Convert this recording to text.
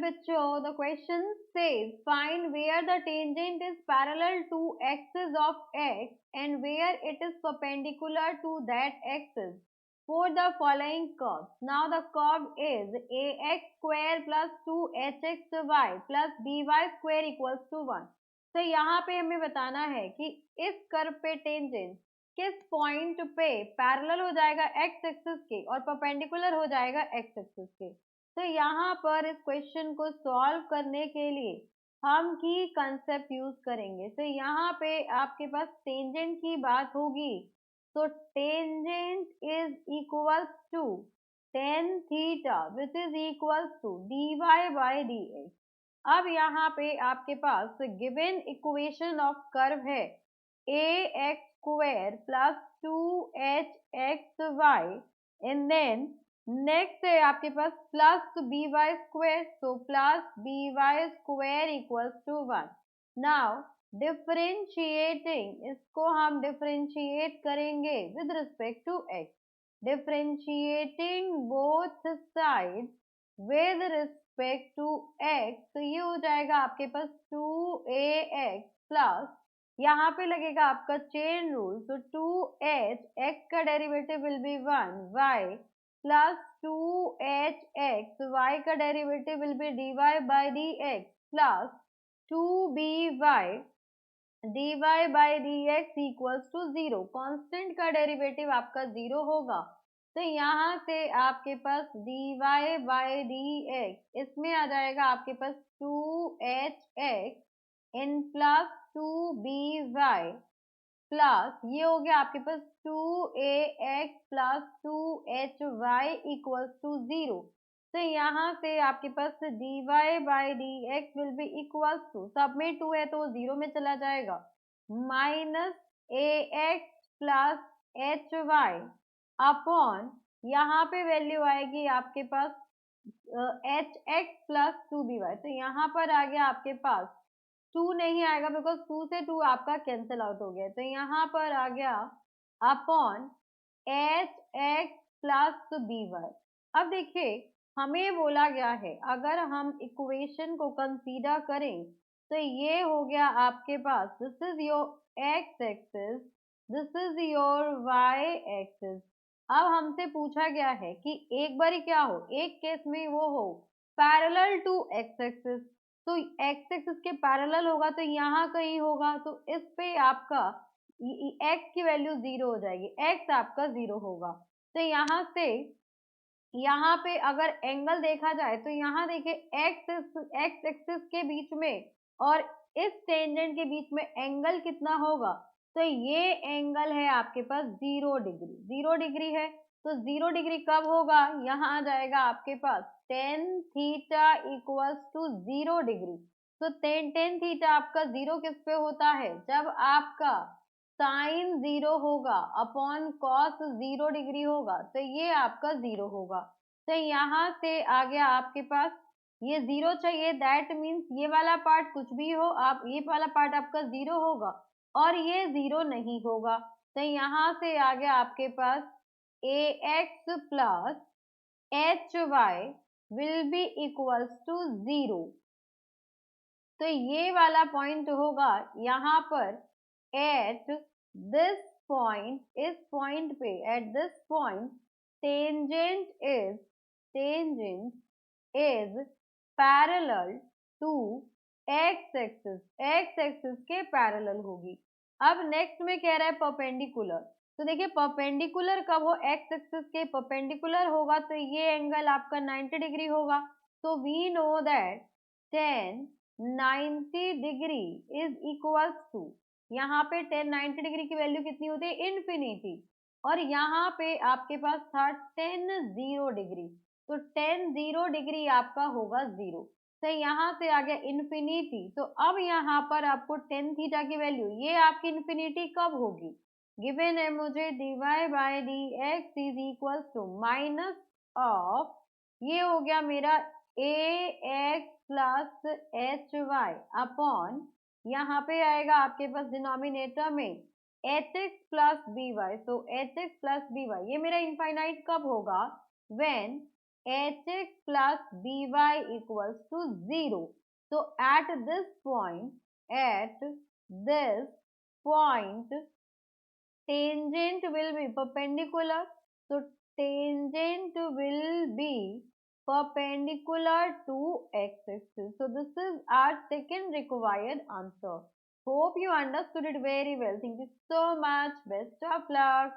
bachcho, the question says find where the tangent is parallel to axis of x and where it is perpendicular to that axis for the following curve. Now the curve is ax square plus 2hxy plus by square equals to 1. तो यहाँ पे हमें बताना है कि इस curve पे tangent किस पॉइंट पे पैरेलल हो जाएगा एक्स एक्सिस के और परपेंडिकुलर हो जाएगा एक्स एक्सिस के। तो यहाँ पर इस क्वेश्चन को सॉल्व करने के लिए हम की कंसेप्ट यूज करेंगे। तो यहाँ पे आपके पास टेंजेंट की बात होगी तो tangent is equal to tan theta which is equal to dy by dx। अब यहाँ पे आपके पास गिवन इक्वेशन ऑफ कर्व है ax square plus 2hxy and then next है आपके पास प्लस बी वाई स्क्वायर, तो plus b y square equals to 1। Now differentiating, इसको हम डिफरेंशिएट करेंगे with respect to x. Differentiating both side with respect to x, तो ये हो जाएगा आपके पास 2ax प्लस यहाँ पे लगेगा आपका चेन रूल, तो 2h, x का derivative will be 1, y plus 2hx, y का derivative will be dy by dx plus 2by dy by dx equals to 0। Constant का डेरिवेटिव आपका 0 होगा, तो यहाँ से आपके पास dy बाय dx इसमें आ जाएगा आपके पास 2hx in plus 2by plus ये हो गया आपके पास 2ax plus 2hy equals to 0। तो यहाँ से आपके पास dy by dx will be equals to, सब में 2 है तो 0 में चला जाएगा, minus ax plus hy upon यहाँ पे वैल्यू आएगी आपके पास hx प्लस 2by। तो यहाँ पर आ गया आपके पास 2 नहीं आएगा बिकॉज 2 से 2 आपका कैंसिल आउट हो गया, तो यहाँ पर आ गया अपॉन hx प्लस by। अब देखिए हमें बोला गया है अगर हम इक्वेशन को कंसीडर करें तो ये हो गया आपके पास this is your x axis, this is your y axis. अब हमसे पूछा गया है कि एक बार क्या हो, एक केस में वो हो पैरेलल टू x एक्सिस, तो x एक्सिस के पैरेलल होगा तो यहाँ कहीं होगा, तो इस पे आपका x की वैल्यू 0 हो जाएगी, x आपका 0 होगा। तो यहाँ से यहाँ पे अगर एंगल देखा जाए तो यहाँ देखिए x एक्सिस के बीच में और इस टेंजेंट के बीच में एंगल कितना होगा, तो ये एंगल है आपके पास 0 डिग्री, 0 डिग्री है। तो 0 डिग्री कब होगा, यहाँ आ जाएगा आपके पास tan theta equals to 0 degree. तो tan थीटा आपका 0 किस पे होता है, जब आपका साइन 0 होगा अपॉन कॉस 0 डिग्री होगा, तो ये आपका 0 होगा। तो यहाँ से आ गया आपके पास ये 0 चाहिए, दैट मीन्स ये वाला पार्ट कुछ भी हो आप, ये वाला पार्ट आपका 0 होगा और ये 0 नहीं होगा। तो यहाँ से आ गया आपके पास ax plus hy will be equals to 0। तो ये वाला पॉइंट होगा यहाँ पर एट दिस पॉइंट, इस पॉइंट पे at this point tangent is parallel to x axis के पैरेलल होगी। अब नेक्स्ट में कह रहा है परपेंडिकुलर, तो देखिए परपेंडिकुलर कब हो, एक्स एक्सिस के परपेंडिकुलर होगा तो ये एंगल आपका 90 डिग्री होगा। तो we know that tan 90 degree is equals to, यहाँ पे tan 90 डिग्री की वैल्यू कितनी होती है, इन्फिनिटी, और यहाँ पे आपके पास था tan 0 डिग्री, तो tan 0 डिग्री आपका होगा 0। तो यहाँ से आ गया इन्फिनिटी, तो अब यहाँ पर आपको tan थीटा की वैल्यू, ये आपकी इन्फिनिटी कब होगी, गिवन है मुझे dy by dx is equals to minus of, ये हो गया मेरा ax प्लस hy अपॉन यहाँ पे आएगा आपके पास डिनोमिनेटर में hx प्लस by, तो hx प्लस by, ये मेरा इनफाइनाइट कब होगा, when hx plus by equals to 0. So at this point, tangent will be perpendicular. So tangent will be perpendicular to x-axis. So this is our second required answer. Hope you understood it very well. Thank you so much. Best of luck.